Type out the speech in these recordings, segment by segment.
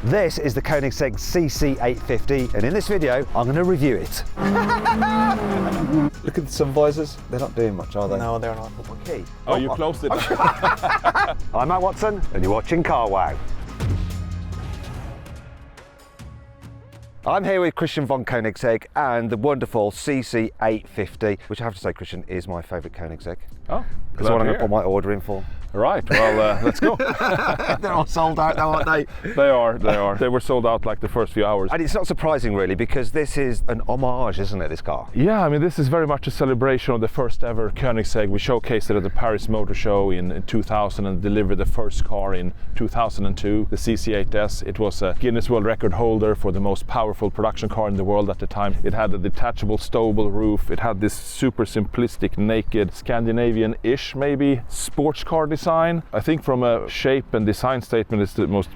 This is the Koenigsegg CC850, and in this video, I'm going to review it. Look at the sun visors. They're not doing much, are they? No, they're not. Okay. Oh, you closed it. I'm Matt Watson, and you're watching CarWow. I'm here with Christian von Koenigsegg and the wonderful CC850, which I have to say, Christian, is my favourite Koenigsegg. Oh, that's what I'm going to put my order in for. Right, well, let's go. They're all sold out now, aren't they? They are. They were sold out like the first few hours. And it's not surprising, really, because this is an homage, isn't it, this car? Yeah, I mean, this is very much a celebration of the first ever Koenigsegg. We showcased it at the Paris Motor Show in 2000 and delivered the first car in 2002, the CC8S. It was a Guinness World Record holder for the most powerful production car in the world at the time. It had a detachable, stowable roof. It had this super simplistic, naked, Scandinavian-ish, maybe, sports car design. I think from a shape and design statement, it's the most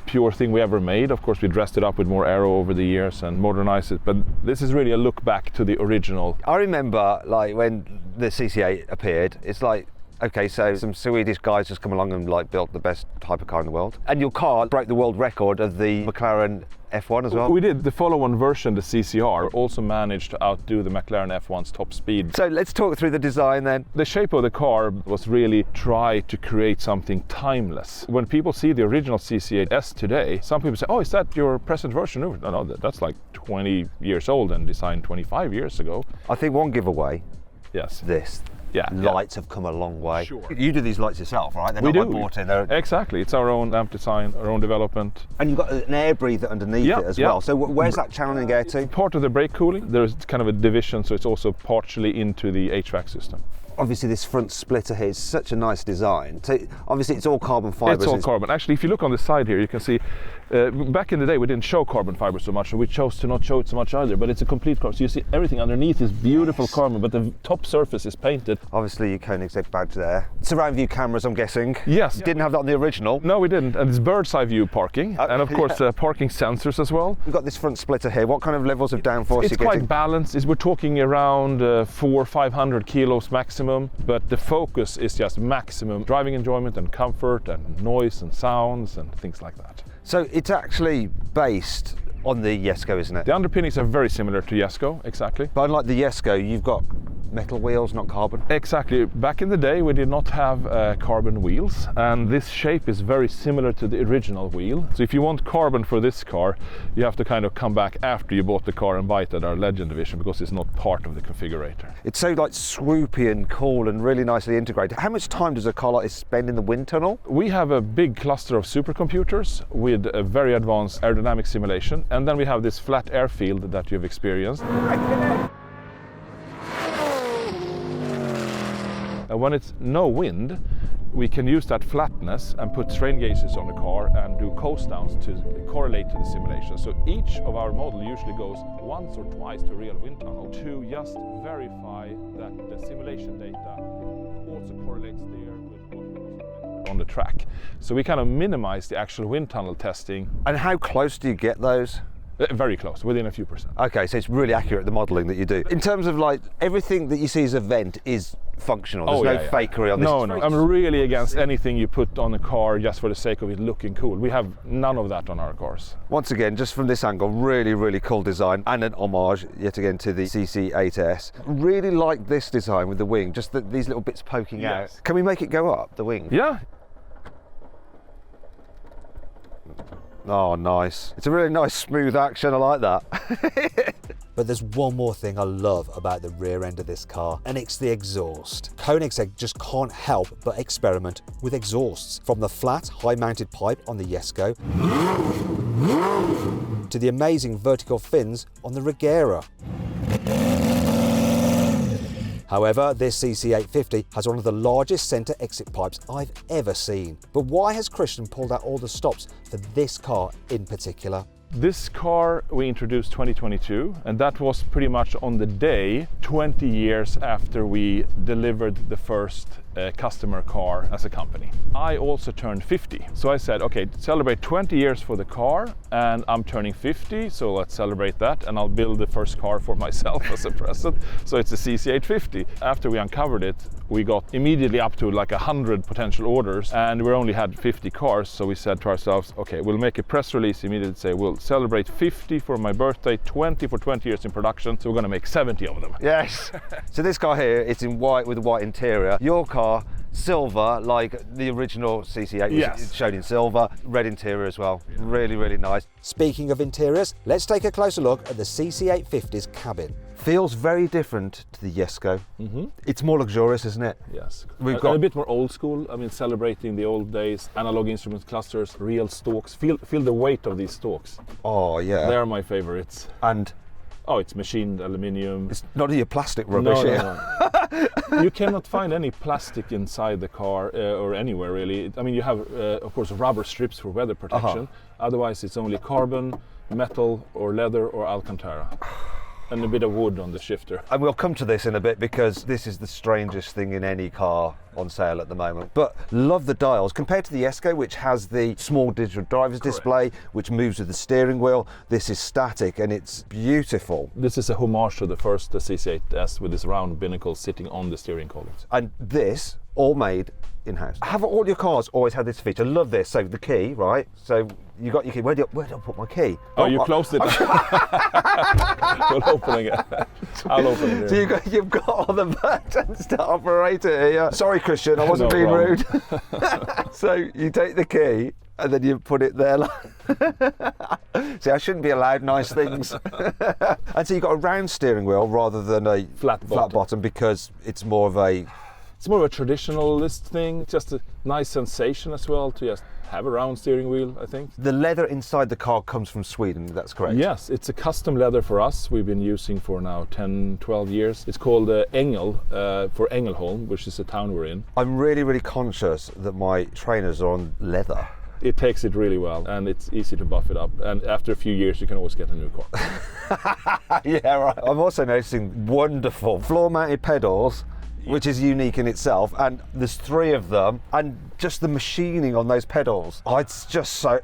pure thing we ever made. Of course, we dressed it up with more aero over the years and modernized it, but this is really a look back to the original. I remember, like, when the CC8 appeared, it's like, okay, so some Swedish guys just come along and like built the best hypercar in the world. And your car broke the world record of the McLaren F1 as well. We did. The follow-on version, the CCR, also managed to outdo the McLaren F1's top speed. So let's talk through the design then. The shape of the car was really try to create something timeless. When people see the original CC8S today, some people say, oh, is that your present version? No, that's like 20 years old and designed 25 years ago. I think one giveaway, yes, this. Yeah, lights have come a long way. Sure. You do these lights yourself, right? They're we not do. Like bought in. They're... Exactly. It's our own amp design, our own development. And you've got an air breather underneath it as well. So where's that channeling air to? Part of the brake cooling. There's kind of a division, so it's also partially into the HVAC system. Obviously, this front splitter here is such a nice design. So obviously, it's all carbon fibre. It's all carbon. Actually, if you look on the side here, you can see, back in the day, we didn't show carbon fibre so much, so we chose to not show it so much either, but it's a complete car. So you see everything underneath is beautiful carbon, but the top surface is painted. Obviously, your Koenigsegg badge there. Surround view cameras, I'm guessing. Yes. You didn't have that on the original. No, we didn't. And it's bird's eye view parking, and of course, parking sensors as well. We've got this front splitter here. What kind of levels of downforce are you getting? It's quite balanced. We're talking around 400-500 kilos maximum, but the focus is just maximum driving enjoyment and comfort and noise and sounds and things like that. So it's actually based on the Jesko, isn't it? The underpinnings are very similar to Jesko, exactly. But unlike the Jesko, you've got metal wheels, not carbon. Exactly. Back in the day, we did not have carbon wheels, and this shape is very similar to the original wheel. So if you want carbon for this car, you have to kind of come back after you bought the car and buy it at our Legend division, because it's not part of the configurator. It's so like swoopy and cool and really nicely integrated. How much time does a car like this spend in the wind tunnel? We have a big cluster of supercomputers with a very advanced aerodynamic simulation, and then we have this flat airfield that you've experienced. And when it's no wind, we can use that flatness and put strain gauges on the car and do coast downs to correlate to the simulation. So each of our model usually goes once or twice to a real wind tunnel to just verify that the simulation data also correlates there with what on the track. So we kind of minimize the actual wind tunnel testing. And how close do you get those? Very close, within a few percent. Okay, so it's really accurate, the modelling that you do. In terms of like, everything that you see as a vent is functional. There's no fakery on this. No, I'm really against anything you put on a car just for the sake of it looking cool. We have none of that on our cars. Once again, just from this angle, really, really cool design and an homage, yet again, to the CC8S. Really like this design with the wing, just these little bits poking out. Can we make it go up, the wing? Yeah. Oh, nice. It's a really nice, smooth action. I like that. But there's one more thing I love about the rear end of this car, and it's the exhaust. Koenigsegg just can't help but experiment with exhausts, from the flat, high-mounted pipe on the Jesko to the amazing vertical fins on the Regera. However, this CC850 has one of the largest centre exit pipes I've ever seen. But why has Christian pulled out all the stops for this car in particular? This car we introduced 2022, and that was pretty much on the day 20 years after we delivered the first customer car as a company. I also turned 50. So I said, okay, celebrate 20 years for the car, and I'm turning 50, so let's celebrate that, and I'll build the first car for myself as a present. So it's a CC850. After we uncovered it, we got immediately up to like 100 potential orders, and we only had 50 cars. So we said to ourselves, okay, we'll make a press release immediately, say we'll celebrate 50 for my birthday, 20 for 20 years in production, so we're going to make 70 of them. Yes. So this car here, it's in white with a white interior. Your car, silver, like the original CC8, Yes. showed in silver, red interior as well. Yeah. Really, really nice. Speaking of interiors, let's take a closer look at the CC850's cabin. Feels very different to the Jesko. It's more luxurious, isn't it? Yes, We've got a bit more old school. I mean, celebrating the old days, analog instrument clusters, real stalks. Feel the weight of these stalks. Oh yeah. They're my favorites. And oh, it's machined aluminium. it's not your plastic rubbish here. No. You cannot find any plastic inside the car or anywhere really. I mean, you have of course rubber strips for weather protection. Otherwise, it's only carbon, metal, or leather, or Alcantara. And a bit of wood on the shifter. And we'll come to this in a bit because this is the strangest thing in any car on sale at the moment. But love the dials. Compared to the Jesko, which has the small digital driver's display, which moves with the steering wheel, this is static and it's beautiful. This is a homage to the first CC8S with this round binnacle sitting on the steering columns. And this, all made in-house. Have all your cars always had this feature? Love this. So the key, right? So you got your key. Where do I put my key? Oh, you closed it. We're opening it. I'll open it. So you've got all the buttons to operate it here. Sorry, Christian, I wasn't being rude. So you take the key and then you put it there. See, I shouldn't be allowed nice things. And so you've got a round steering wheel rather than a flat bottom because it's more of a... It's more of a traditionalist thing, just a nice sensation as well to just have a round steering wheel, I think. The leather inside the car comes from Sweden, that's correct? Yes, it's a custom leather for us. We've been using for now 10, 12 years. It's called Engel, for Ängelholm, which is the town we're in. I'm really, really conscious that my trainers are on leather. It takes it really well and it's easy to buff it up. And after a few years, you can always get a new car. Yeah, right. I'm also noticing wonderful floor-mounted pedals, which is unique in itself, and there's 3 of them, and just the machining on those pedals. Oh, it's just so...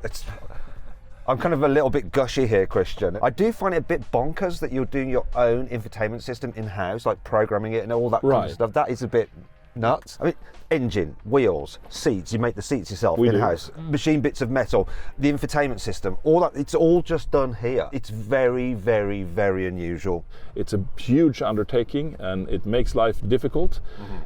I'm kind of a little bit gushy here, Christian. I do find it a bit bonkers that you're doing your own infotainment system in-house, like programming it and all that kind of stuff. That is a bit nuts. I mean, engine, wheels, seats, you make the seats yourself in-house. Machine bits of metal, the infotainment system, all that, it's all just done here. It's very, very, very unusual. It's a huge undertaking and it makes life difficult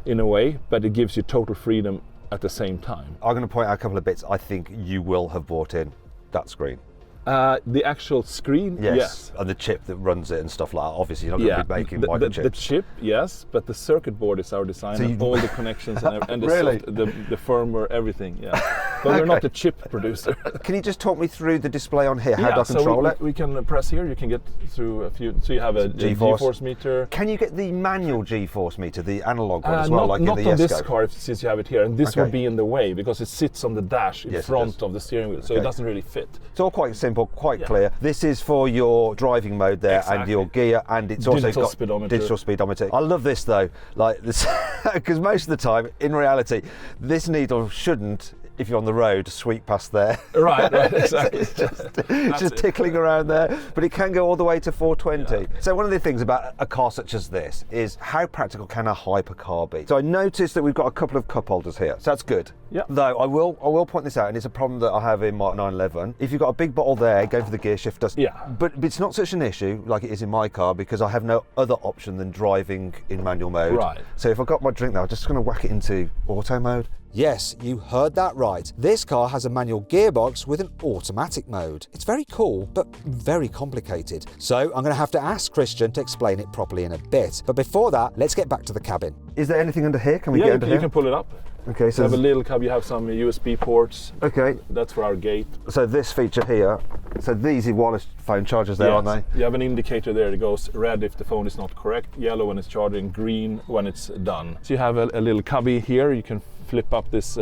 in a way, but it gives you total freedom at the same time. I'm going to point out a couple of bits I think you will have bought in that screen. The actual screen, yes. And the chip that runs it and stuff like that. Obviously, you're not going to be making microchips. The chip, yes, but the circuit board is our design, so and all the connections and the, really? the firmware, everything, yeah. But we're not the chip producer. Can you just talk me through the display on here? How do I control it? We can press here, you can get through a few, so you have a G-force meter. Can you get the manual G-force meter, the analog one as well, like in the Jesko? Not on this car, since you have it here, and this would be in the way, because it sits on the dash in front of the steering wheel, so it doesn't really fit. It's all quite simple, quite clear. This is for your driving mode there and your gear, and it's also got digital speedometer. I love this though, like this, because most of the time, in reality, this needle shouldn't, if you're on the road, sweep past there. Right, exactly. it's just tickling around there, but it can go all the way to 420. Yeah. So one of the things about a car such as this is how practical can a hypercar be? So I noticed that we've got a couple of cup holders here, so that's good. Yeah. Though I will point this out, and it's a problem that I have in my 911. If you've got a big bottle there, going for the gear shifter. Yeah. But it's not such an issue like it is in my car because I have no other option than driving in manual mode. Right. So if I've got my drink now, I'm just going to whack it into auto mode. Yes, you heard that right. This car has a manual gearbox with an automatic mode. It's very cool, but very complicated. So I'm going to have to ask Christian to explain it properly in a bit. But before that, let's get back to the cabin. Is there anything under here? Can we get under here? You can pull it up. Okay, so you have a little cab, you have some USB ports. Okay. That's for our gate. So this feature here, so these are wireless phone chargers there, aren't they? You have an indicator there that goes red if the phone is not correct, yellow when it's charging, green when it's done. So you have a little cubby here, you can flip up this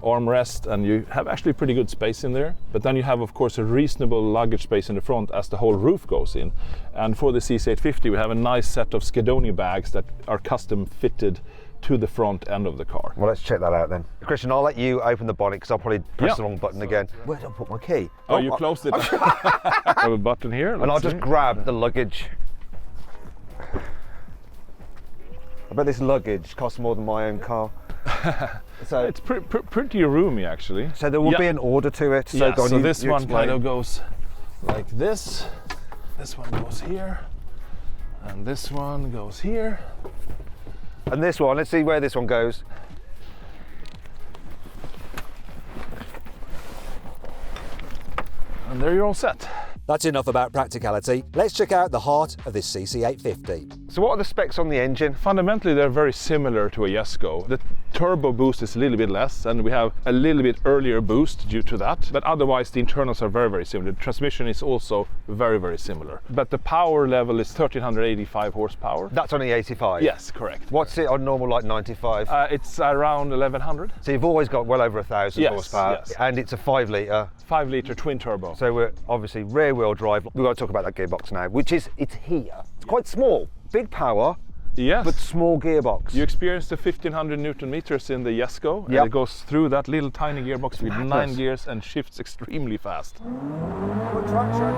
armrest and you have actually pretty good space in there. But then you have of course a reasonable luggage space in the front as the whole roof goes in. And for the CC850 we have a nice set of Skidonia bags that are custom fitted to the front end of the car. Well, let's check that out then. Christian, I'll let you open the bonnet because I'll probably press the wrong button again. Where did I put my key? Oh, you closed it. I have a button here. And I'll just grab the luggage. I bet this luggage costs more than my own car. So it's pretty roomy actually. So there will be an order to it. So, so this one kind of goes like this. This one goes here. And this one goes here. And this one, let's see where this one goes. And there you're all set. That's enough about practicality. Let's check out the heart of this CC850. So what are the specs on the engine? Fundamentally, they're very similar to a Jesko. The turbo boost is a little bit less, and we have a little bit earlier boost due to that. But otherwise, the internals are very, very similar. The transmission is also very, very similar. But the power level is 1385 horsepower. That's on the 85? Yes, correct. What's it on normal, like 95? It's around 1100. So you've always got well over 1,000 horsepower. Yes. And it's a 5 litre. 5 litre twin turbo. So we're obviously rear wheel drive. We've got to talk about that gearbox now, which is, it's here. It's quite small, big power, yes, but small gearbox. You experience the 1500 Newton meters in the Jesko, and it goes through that little tiny gearbox with 9 gears and shifts extremely fast. Good traction.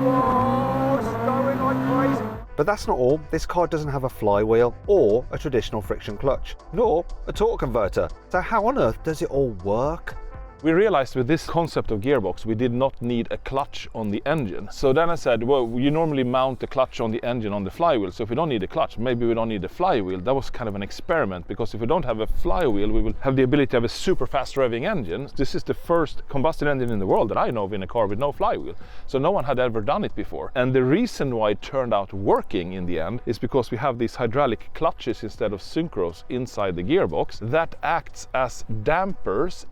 Whoa, it's going like crazy. But that's not all. This car doesn't have a flywheel or a traditional friction clutch, nor a torque converter. So how on earth does it all work? We realized with this concept of gearbox, we did not need a clutch on the engine. So then I said, well, you normally mount the clutch on the engine on the flywheel. So if we don't need a clutch, maybe we don't need a flywheel. That was kind of an experiment, because if we don't have a flywheel, we will have the ability to have a super fast revving engine. This is the first combustion engine in the world that I know of in a car with no flywheel. So no one had ever done it before. And the reason why it turned out working in the end is because we have these hydraulic clutches instead of synchros inside the gearbox that acts as dampers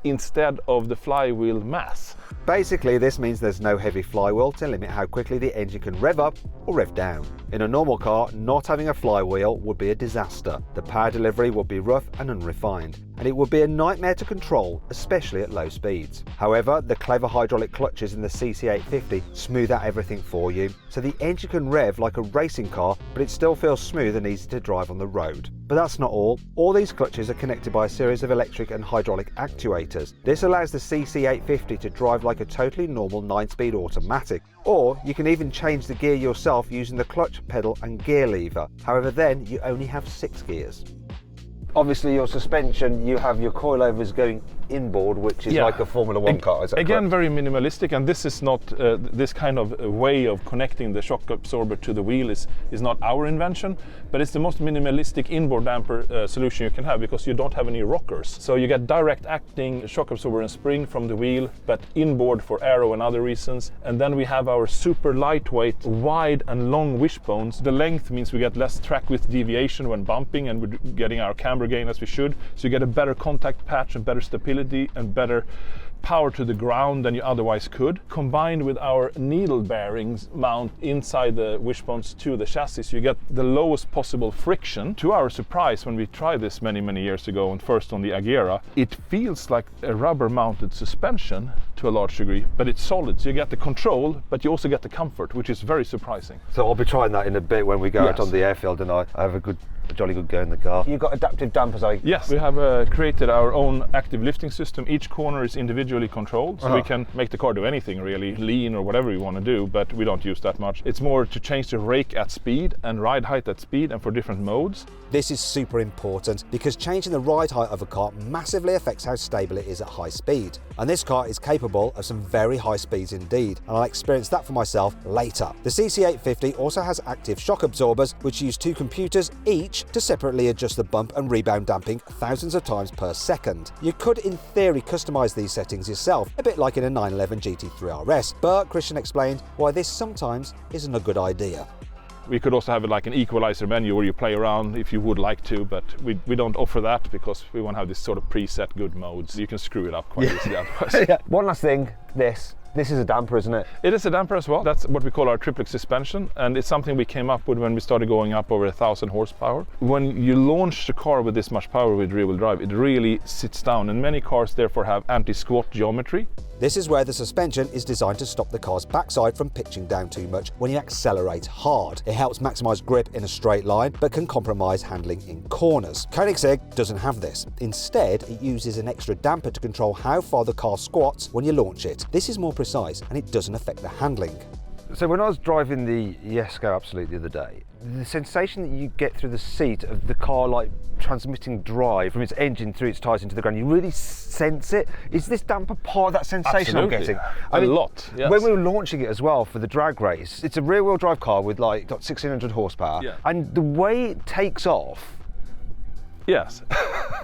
instead of the flywheel mass. Basically, this means there's no heavy flywheel to limit how quickly the engine can rev up or rev down. In a normal car, not having a flywheel would be a disaster. The power delivery would be rough and unrefined, and it would be a nightmare to control, especially at low speeds. However, the clever hydraulic clutches in the CC850 smooth out everything for you, so the engine can rev like a racing car, but it still feels smooth and easy to drive on the road. But that's not all. All these clutches are connected by a series of electric and hydraulic actuators. This allows the CC850 to drive like a totally normal 9-speed automatic. Or you can even change the gear yourself using the clutch pedal and gear lever. However, then you only have 6 gears. Obviously, your suspension, you have your coilovers going inboard, which is like a Formula 1 car. Is that again, correct? very minimalistic, and this is not this kind of way of connecting the shock absorber to the wheel is not our invention, but it's the most minimalistic inboard damper solution you can have, because you don't have any rockers. So you get direct acting shock absorber and spring from the wheel, but inboard for aero and other reasons. And then we have our super lightweight, wide and long wishbones. The length means we get less track width deviation when bumping, and we're getting our camber gain as we should. So you get a better contact patch and better stability and better power to the ground than you otherwise could. Combined with our needle bearings mount inside the wishbones to the chassis, you get the lowest possible friction. To our surprise, when we tried this many years ago, and first on the Agera, it feels like a rubber mounted suspension to a large degree, but it's solid, so you get the control, but you also get the comfort, which is very surprising. So I'll be trying that in a bit when we go out on the airfield, and I have a jolly good go in the car. You've got adaptive dampers, Yes, we have created our own active lifting system. Each corner is individually controlled, so we can make the car do anything really, lean or whatever you want to do, but we don't use that much. It's more to change the rake at speed and ride height at speed, and for different modes. This is super important because changing the ride height of a car massively affects how stable it is at high speed. And this car is capable of some very high speeds indeed, and I'll experience that for myself later. The CC850 also has active shock absorbers, which use 2 computers each to separately adjust the bump and rebound damping thousands of times per second. You could in theory customize these settings yourself, a bit like in a 911 GT3 RS, but Christian explained why this sometimes isn't a good idea. We could also have it like an equalizer menu where you play around if you would like to, but we don't offer that because we want to have this sort of preset good modes. You can screw it up quite easily otherwise. One last thing, this. This is a damper, isn't it? It is a damper as well. That's what we call our triplex suspension, and it's something we came up with when we started going up over 1,000 horsepower. When you launch the car with this much power with rear-wheel drive, it really sits down, and many cars therefore have anti-squat geometry. This is where the suspension is designed to stop the car's backside from pitching down too much when you accelerate hard. It helps maximise grip in a straight line, but can compromise handling in corners. Koenigsegg doesn't have this. Instead, it uses an extra damper to control how far the car squats when you launch it. This is more precise, and it doesn't affect the handling. So when I was driving the Jesko Absolute the other day, the sensation that you get through the seat of the car like transmitting drive from its engine through its tyres into the ground, you really sense it. Is this damper part of that sensation Absolutely. I'm getting? A lot, yes. When we were launching it as well for the drag race, it's a rear-wheel drive car with like 1,600 horsepower, Yeah. and the way it takes off, Yes.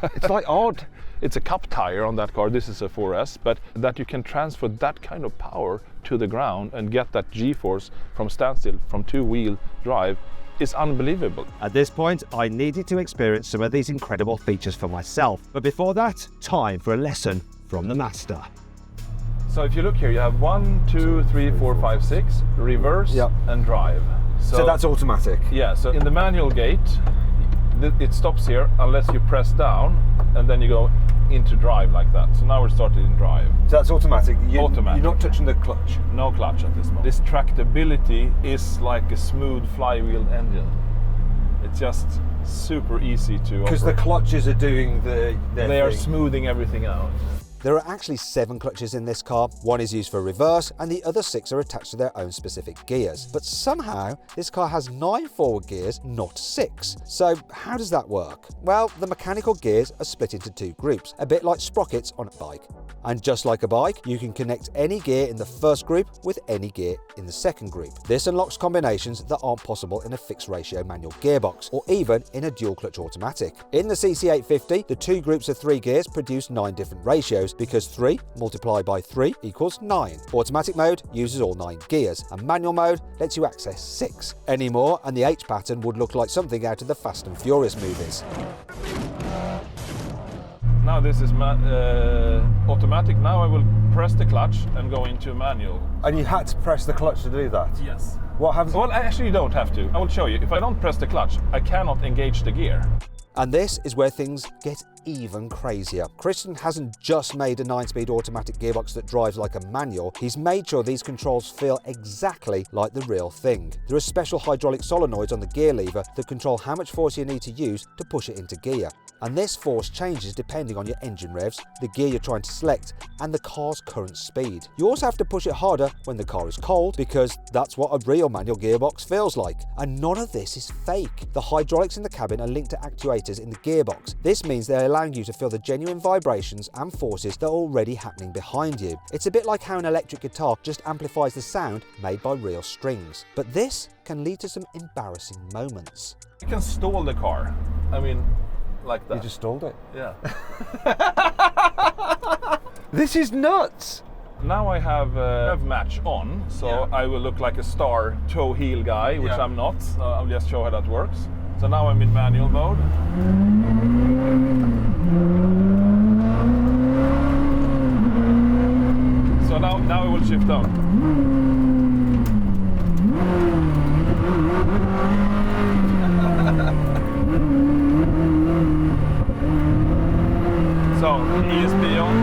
it's like odd. It's a cup tire on that car. This is a 4S, but that you can transfer that kind of power to the ground and get that G-force from standstill, from two-wheel drive, is unbelievable. At this point, I needed to experience some of these incredible features for myself. But before that, time for a lesson from the master. So if you look here, you have 1, 2, 3, 4, 5, 6, reverse Yep. and drive. So that's automatic. Yeah, so in the manual gate, it stops here unless you press down and then you go into drive like that. So now we're started in drive. So that's automatic. Automatic. You're not touching the clutch. No clutch at this moment. This tractability is like a smooth flywheel engine. It's just super easy to Because the operate. clutches are doing their They are thing. smoothing everything out. There are actually 7 clutches in this car. One is used for reverse, and the other 6 are attached to their own specific gears. But somehow, this car has 9 forward gears, not 6. So how does that work? Well, the mechanical gears are split into 2 groups, a bit like sprockets on a bike. And just like a bike, you can connect any gear in the first group with any gear in the second group. This unlocks combinations that aren't possible in a fixed ratio manual gearbox, or even in a dual clutch automatic. In the CC850, the 2 groups of 3 gears produce 9 different ratios, because 3 multiplied by 3 equals 9. Automatic mode uses all 9 gears, and manual mode lets you access 6. Any more and the H pattern would look like something out of the Fast and Furious movies. Now this is automatic. Now I will press the clutch and go into manual. And you had to press the clutch to do that? Yes. What happens? Well, actually you don't have to. I will show you. If I don't press the clutch, I cannot engage the gear. And this is where things get even crazier. Christian hasn't just made a 9-speed automatic gearbox that drives like a manual, he's made sure these controls feel exactly like the real thing. There are special hydraulic solenoids on the gear lever that control how much force you need to use to push it into gear. And this force changes depending on your engine revs, the gear you're trying to select, and the car's current speed. You also have to push it harder when the car is cold, because that's what a real manual gearbox feels like. And none of this is fake. The hydraulics in the cabin are linked to actuators in the gearbox. This means they're allowing you to feel the genuine vibrations and forces that are already happening behind you. It's a bit like how an electric guitar just amplifies the sound made by real strings. But this can lead to some embarrassing moments. You can stall the car. I mean, like that. You just stalled it. Yeah. This is nuts! Now I have rev match on, so Yeah. I will look like a star toe heel guy, which Yeah. I'm not. I'll just show how that works. So now I'm in manual mode. So now I will shift down. So ESP on.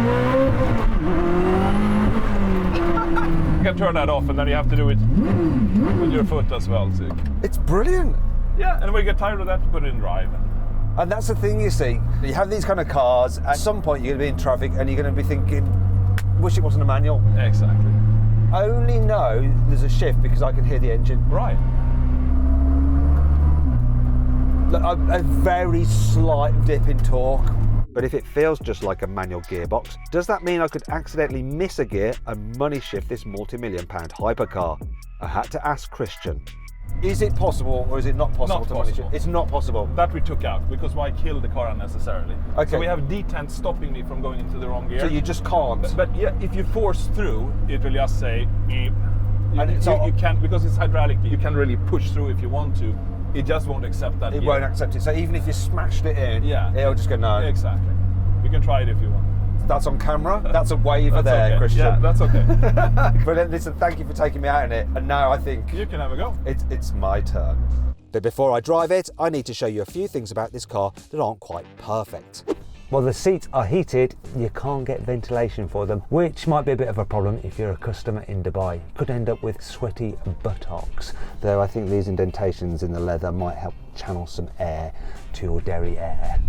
You can turn that off, and then you have to do it with your foot as well. So. It's brilliant! Yeah, and when you get tired of that, put it in drive. And that's the thing, you see. You have these kind of cars, at some point you're going to be in traffic and you're going to be thinking, wish it wasn't a manual. Exactly. I only know there's a shift because I can hear the engine. Right. A very slight dip in torque. But if it feels just like a manual gearbox, does that mean I could accidentally miss a gear and money shift this multi-million-pound hypercar? I had to ask Christian. Is it possible or is it not possible Not to money possible. shift? It's not possible. That we took out, because why kill the car unnecessarily? Okay. So we have detent stopping me from going into the wrong gear. So you just can't. But yeah, if you force through, it will just say, "Meep." And You can't, because it's hydraulic, you can really push through if you want to. It just won't accept that It gear. won't accept it. So even if you smashed it in, Yeah. it'll just go no. Exactly. You can try it if you want. That's on camera. That's a waiver That's there, okay. Christian. Yeah, that's okay. Brilliant. Listen, thank you for taking me out in it. And now I think You can have a go. it's my turn. But before I drive it, I need to show you a few things about this car that aren't quite perfect. Well, the seats are heated, you can't get ventilation for them, which might be a bit of a problem if you're a customer in Dubai. You could end up with sweaty buttocks, though I think these indentations in the leather might help channel some air to your derriere.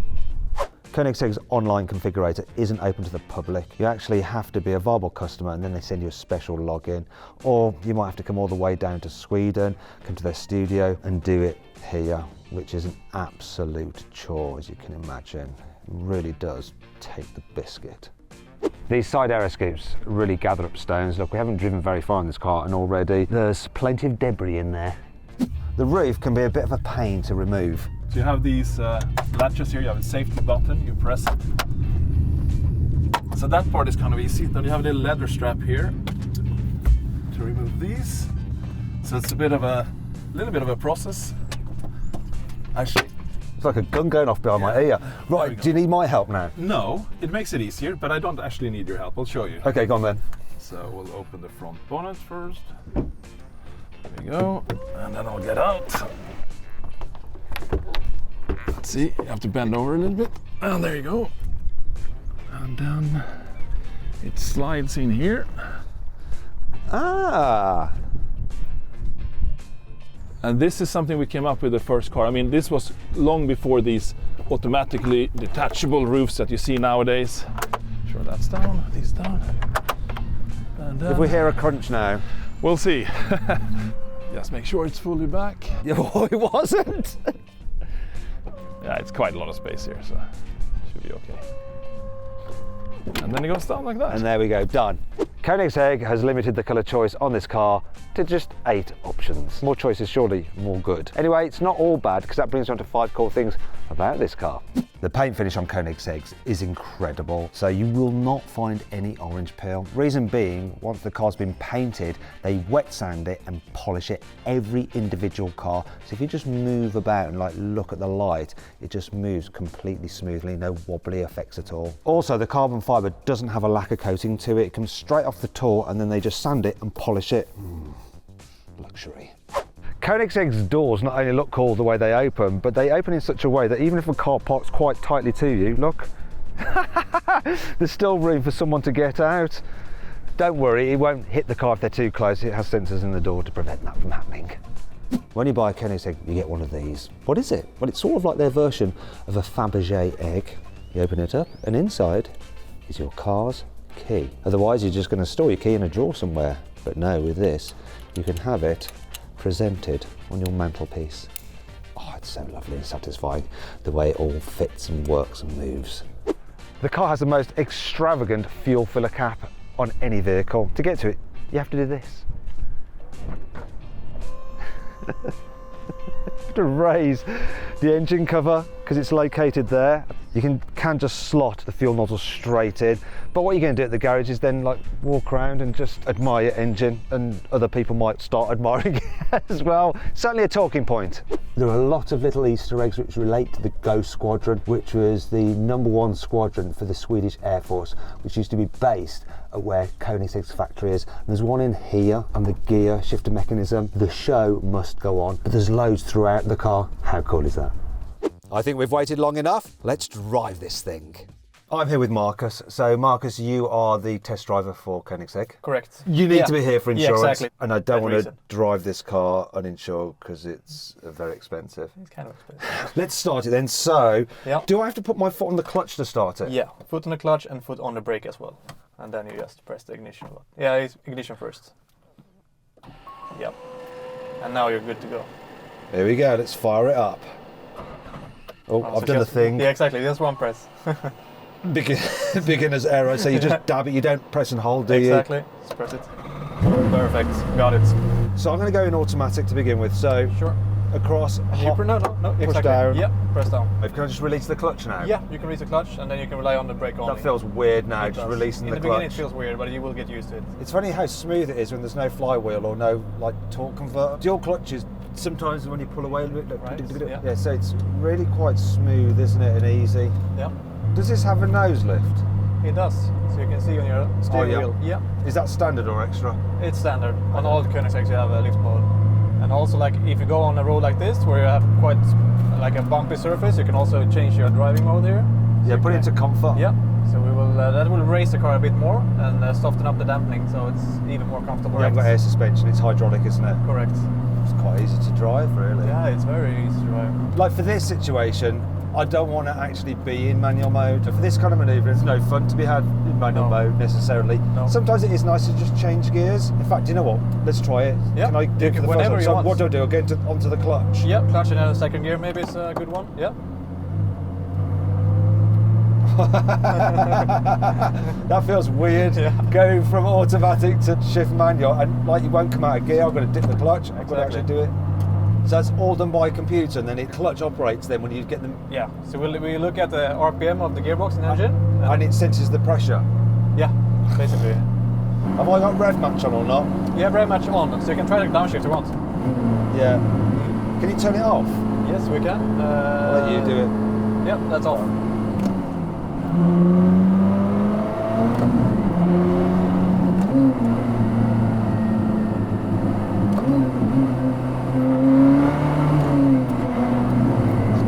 Koenigsegg's online configurator isn't open to the public. You actually have to be a viable customer and then they send you a special login. Or you might have to come all the way down to Sweden, come to their studio and do it here, which is an absolute chore, as you can imagine. It really does take the biscuit. These side aeroscopes really gather up stones. Look, we haven't driven very far in this car and already there's plenty of debris in there. The roof can be a bit of a pain to remove. So you have these latches here, you have a safety button, you press it. So that part is kind of easy. Then you have a little leather strap here to remove these. So it's a little bit of a process. Actually, It's like a gun going off behind my ear. Right, do you need my help now? no, it makes it easier, but I don't actually need your help. I'll show you. Okay, go on then. So we'll open the front bonnet first. There we go. And then I'll get out. Let's see, you have to bend over a little bit. And there you go. And then it slides in here. Ah, And this is something we came up with the first car. I mean, this was long before these automatically detachable roofs that you see nowadays. Sure, that's down, these down. And if we hear a crunch now. we'll see. Just make sure it's fully back. Oh, it wasn't. Yeah, it's quite a lot of space here, so should be okay. And then it goes down like that. And there we go, done. Koenigsegg has limited the colour choice on this car to just 8 options. More choice is surely more good. Anyway, it's not all bad because that brings us on to 5 cool things about this car. The paint finish on Koenigsegg's is incredible, so you will not find any orange peel. Reason being, once the car's been painted, they wet sand it and polish it every individual car. So if you just move about and like look at the light, it just moves completely smoothly, no wobbly effects at all. Also, the carbon fibre doesn't have a lacquer coating to it. It comes straight off the tool and then they just sand it and polish it. Luxury. Koenigsegg's doors not only look cool the way they open, but they open in such a way that even if a car parks quite tightly to you, look, there's still room for someone to get out. Don't worry, it won't hit the car if they're too close. It has sensors in the door to prevent that from happening. When you buy a Koenigsegg, you get one of these. What is it? Well, it's sort of like their version of a Fabergé egg. You open it up and inside is your car's key. Otherwise, you're just going to store your key in a drawer somewhere. But no, with this, you can have it presented on your mantelpiece. Oh, it's so lovely and satisfying the way it all fits and works and moves. The car has the most extravagant fuel filler cap on any vehicle. To get to it, you have to do this. You have to raise the engine cover because it's located there. You can just slot the fuel nozzle straight in. But what you're going to do at the garage is then like walk around and just admire your engine, and other people might start admiring it as well. Certainly a talking point. There are a lot of little Easter eggs which relate to the Ghost Squadron, which was the #1 squadron for the Swedish Air Force, which used to be based at where Koenigsegg's factory is. And there's one in here on the gear shifter mechanism. The show must go on, but there's loads throughout the car. How cool is that? I think we've waited long enough. Let's drive this thing. I'm here with Marcus. So Marcus, you are the test driver for Koenigsegg. Correct. You need to be here for insurance. Yeah, exactly. And I don't That want to reason. drive this car uninsured because it's very expensive. It's kind of expensive. Let's start it then. So, Yeah. do I have to put my foot on the clutch to start it? Yeah, foot on the clutch and foot on the brake as well. And then you just press the ignition button. Yeah, it's ignition first. Yep. And now you're good to go. Here we go. Let's fire it up. Oh, I've So done the just- thing. Yeah, exactly. Just one press. Beginner's error. So you just dab it. You don't press and hold, do you? Exactly. Just press it. Perfect. Got it. So I'm going to go in automatic to begin with. So Sure. across. No, push exactly. down. Yeah, press down. Can I just release the clutch now? Yeah, you can release the clutch and then you can rely on the brake only. That feels weird now, It just does. releasing In the the beginning clutch. it feels weird, but you will get used to it. It's funny how smooth it is when there's no flywheel or no like torque converter. Dual clutches, sometimes when you pull away a little bit, Right, yeah. so it's really quite smooth, isn't it, and easy. Yeah. Does this have a nose lift? It does. So you can see on your steering yeah. wheel. Yeah. Is that standard or extra? It's standard. On all the Koenigsegs you have a lift mode. And also like if you go on a road like this where you have quite like a bumpy surface, you can also change your driving mode here. Yeah, put it into comfort. Yeah. So we will that will raise the car a bit more and soften up the dampening, so it's even more comfortable. You haven't got air suspension, it's hydraulic, isn't it? Correct. It's quite easy to drive, really. Yeah, it's very easy to drive. Like for this situation, I don't want to actually be in manual mode. For this kind of manoeuvre, it's no fun to be had in manual mode necessarily. No. Sometimes it is nice to just change gears. In fact, you know what? Let's try it. Yeah. Can I do it for the first Whenever time? you So want. what do I do? I'll get onto the clutch. Yeah, clutch in a second gear maybe is a good one. Yeah. That feels weird, going from automatic to shift manual, and like you won't come out of gear. I've got to dip the clutch. I've got to actually do it. So that's all done by computer, and then it clutch operates then when you get them. Yeah. So we look at the RPM of the gearbox and engine. And it senses the pressure. Yeah, basically. Have I got rev match on or not? You have very much on, so you can try the downshift if you want. Yeah. Can you turn it off? Yes, we can. I'll let you do it. Yeah, that's off.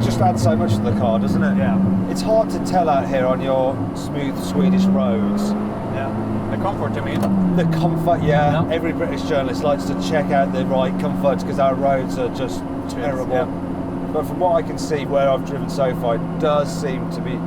Just adds so much to the car, doesn't it? Yeah. It's hard to tell out here on your smooth Swedish roads. Yeah. The comfort, you mean? The comfort, yeah. Yeah. Every British journalist likes to check out the right comfort because our roads are just terrible. Yeah. But from what I can see where I've driven so far, it does seem to be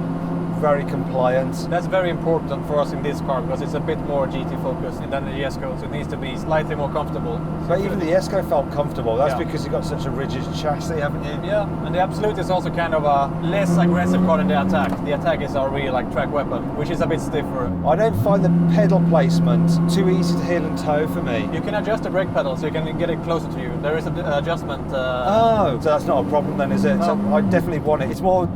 very compliant. That's very important for us in this car because it's a bit more GT focused than the ESCO, so it needs to be slightly more comfortable. But even the ESCO felt comfortable. That's Yeah. because you've got such a rigid chassis, haven't you? Yeah, and the Absolute is also kind of a less aggressive car than the Attack. The Attack is our real like track weapon, which is a bit stiffer. I don't find the pedal placement too easy to heel and toe for me. You can adjust the brake pedal so you can get it closer to you. There is an adjustment. Oh, so that's not a problem then, is it? No. So I definitely want it. It's more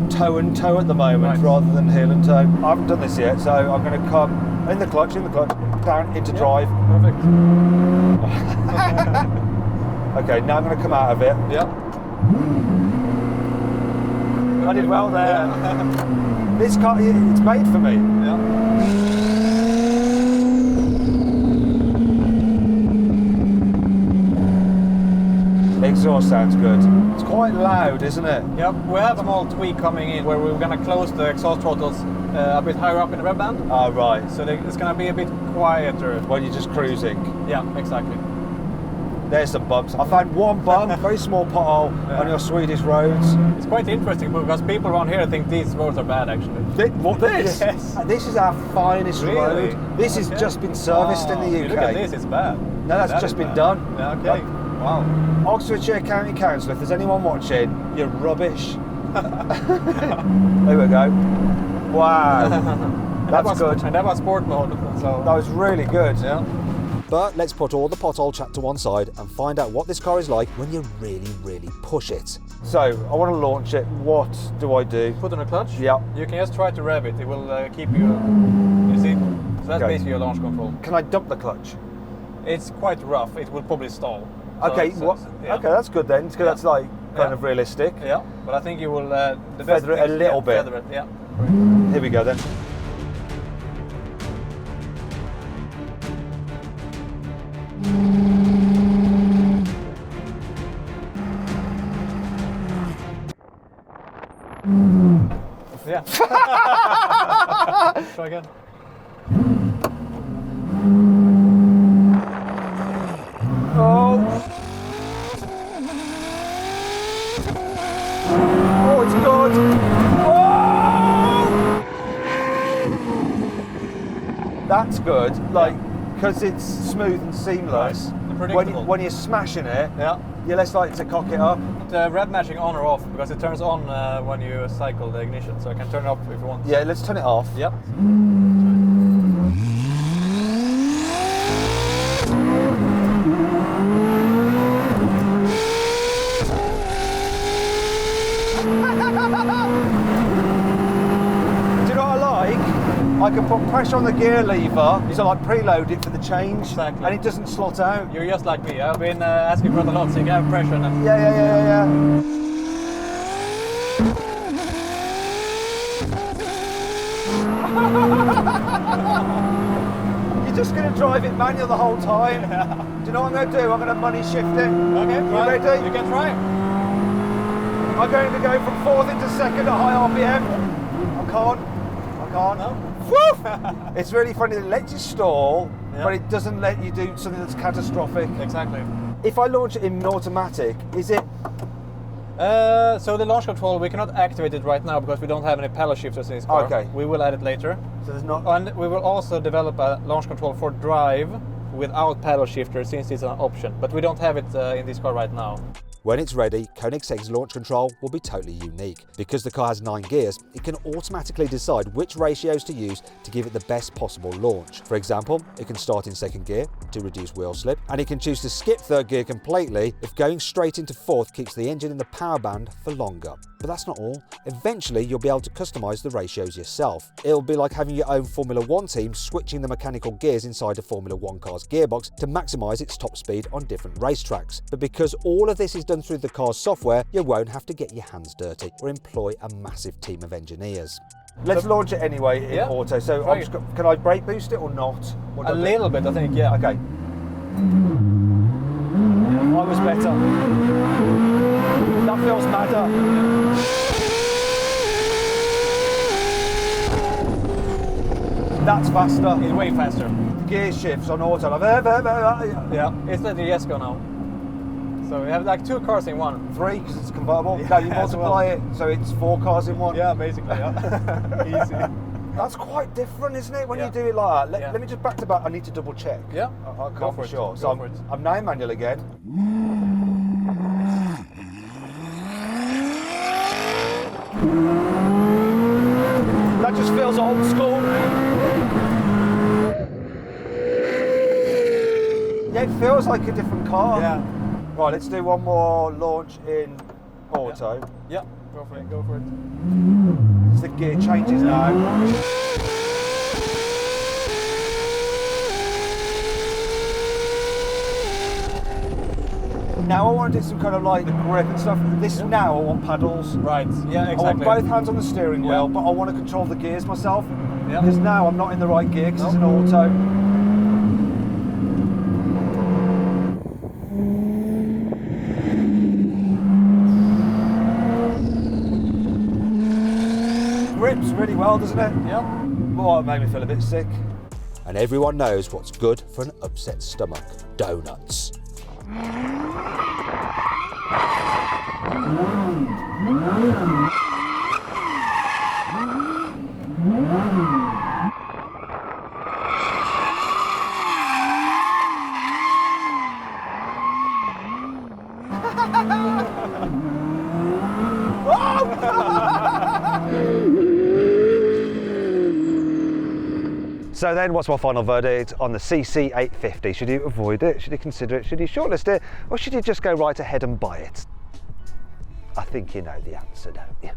toe and toe at the moment Right. rather than heel and toe. I haven't done this yet, so I'm going to come in the clutch, down into drive. Perfect. Okay, now I'm going to come out of it. Yeah. I did well there. This car, it's made for me. Yeah. Exhaust sounds good. It's quite loud, isn't it? Yep, we have a small tweak coming in where we're gonna close the exhaust throttles a bit higher up in the rev band. Oh, right. So it's gonna be a bit quieter. When you're just cruising. Yeah, exactly. There's some bumps. I found one bump, very small pothole on your Swedish roads. It's quite interesting because people around here think these roads are bad actually. What, this? Yes. This is our finest Really? road. This has Okay. just been serviced in the Wow, UK. Look at this, it's bad. No, that's That just is been bad. done. Yeah, okay. Wow. Oxfordshire County Council, if there's anyone watching, you're rubbish. There we go. Wow. That's good. And that was sport mode. So That was really good. yeah. But let's put all the pothole chat to one side and find out what this car is like when you really, really push it. So, I want to launch it. What do I do? Put on a clutch. Yeah. You can just try to rev it. It will keep you. You see? So that's Okay. basically your launch control. Can I dump the clutch? It's quite rough. It will probably stall. So Okay, yeah. okay, that's good then, because that's like kind Yeah. of realistic. Yeah, but I think you will. The best Feather it a thing is- little yeah, bit. Feather it, yeah. Here we go then. Yeah. Try again. Oh, it's good. Oh! That's good, like, because it's smooth and seamless. Right. And predictable. When you're smashing it, Yeah. you're less likely to cock it up. The rev matching on or off because it turns on when you cycle the ignition, so I can turn it off if you want. Yeah, let's turn it off. Yep. Do you know what I like? I can put pressure on the gear lever, so like preload it for the change, Exactly. and it doesn't slot out. You're just like me. I've been asking for it a lot, so you can have pressure on it. Yeah. You're just going to drive it manual the whole time. Do you know what I'm going to do? I'm going to money shift it. Okay, You ready? You can try. I'm going to go from 4th into 2nd at high RPM. I can't. No? Woo! It's really funny that it lets you stall, Yeah. but it doesn't let you do something that's catastrophic. Exactly. If I launch it in automatic, is it? So the launch control, we cannot activate it right now because we don't have any paddle shifters in this car. Okay. We will add it later. So there's not. And we will also develop a launch control for drive without paddle shifter since it's an option. But we don't have it in this car right now. When it's ready, Koenigsegg's launch control will be totally unique. Because the car has 9 gears, it can automatically decide which ratios to use to give it the best possible launch. For example, it can start in 2nd gear to reduce wheel slip, and it can choose to skip 3rd gear completely if going straight into 4th keeps the engine in the power band for longer. But that's not all. Eventually, you'll be able to customise the ratios yourself. It'll be like having your own Formula 1 team switching the mechanical gears inside a Formula 1 car's gearbox to maximise its top speed on different racetracks. But because all of this is done through the car's software, you won't have to get your hands dirty or employ a massive team of engineers. Let's launch it anyway in Yeah. auto. So Try it. can I brake boost it or not? What do A I do? little bit, I think, yeah. Okay. I was better. That feels madder. That's faster. It's way faster. Gear shifts on auto. Like, Yeah. It's let the yes go now. So we have like 2 cars in one. 3 because it's convertible. Yeah, No, you as multiply it so it's 4 cars in one. Yeah, basically, yeah. Easy. That's quite different, isn't it, when Yeah. you do it like that? Yeah. Let me just back to back. I need to double check. Yeah. I Go can't for be it. sure. Go So for it. I'm now in manual again. That just feels old school. Yeah, it feels like a different car. Yeah. Right, let's do one more launch in auto. Yeah. Go for it. Go for it. It's the gear changes now. Now I want to do some kind of like grip and stuff. This now I want paddles. Right. Yeah, I want exactly. both hands on the steering wheel, Yeah. but I want to control the gears myself. Yeah. Because now I'm not in the right gear because it's an auto. Grips really well, doesn't it? Yeah. Oh, it made me feel a bit sick. And everyone knows what's good for an upset stomach: donuts. So then, what's my final verdict on the CC850? Should you avoid it? Should you consider it? Should you shortlist it? Or should you just go right ahead and buy it? I think you know the answer, don't you?